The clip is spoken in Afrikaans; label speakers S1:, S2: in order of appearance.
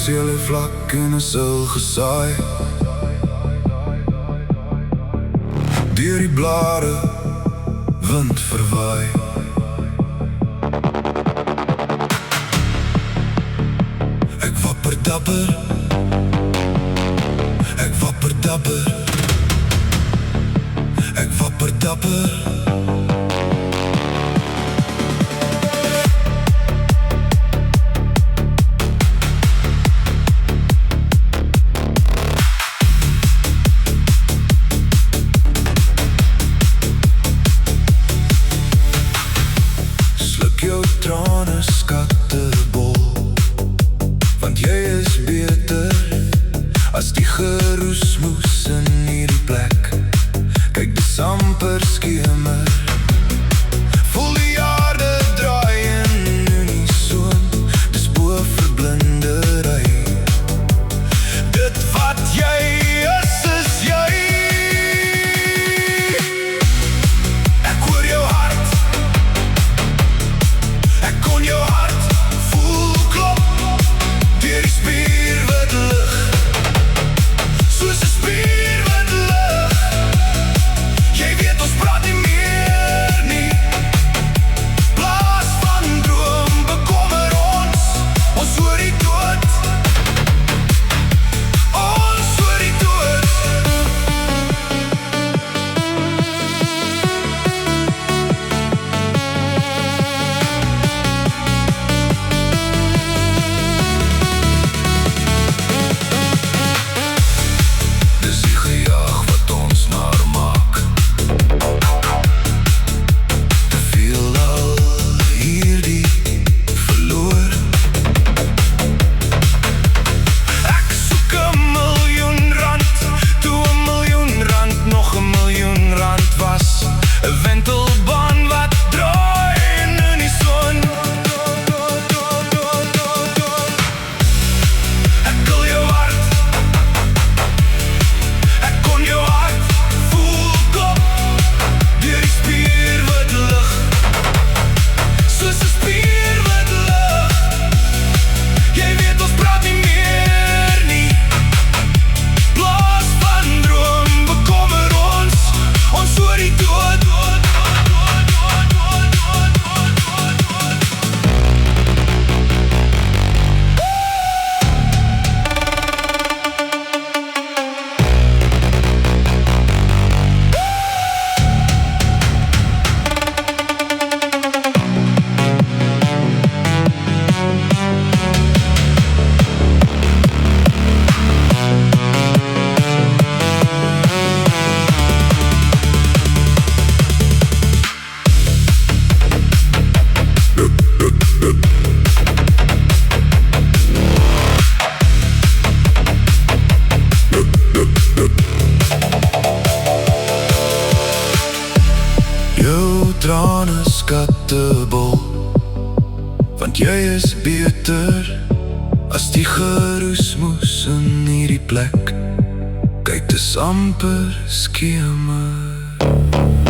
S1: seel het vlak en is al gesaai. Deur die blare wind verwaai. Ek wapper dapper, ek wapper dapper, ek wapper dapper. Jou trane skattebol, want jy is beter as die geroesmoes in hierdie plek. Kyk, dis amper skemer, voel die aarde draai in unison, dis bo verblindery. Dit wat jy is jy. Ek hoor jou hart, ek kon jou hart voel klop, deur die spierwit lig, soos 'n spierwit lig. Jy weet ons praat nie meer nie, blaas van droom bekommer ons hoor die dood, ons hoor die dood. Dis die gejaag wat ons naar maak, te veel al hierdie verloor. Ek soek 'n miljoen rand, toe 'n miljoen rand nog 'n miljoen rand was, 'n wentelbaan wat draai in unison. Ek wil jou hart, ek kon jou hart voel klop, deur die spierwit lig, soos 'n spierwit lig. Jy weet ons praat nie meer nie, blaas van droom bekommer ons hoor die dood. Jou trane skattebol, want jy is beter as die geroesmoes in hierdie plek. Kyk, dis amper skemer.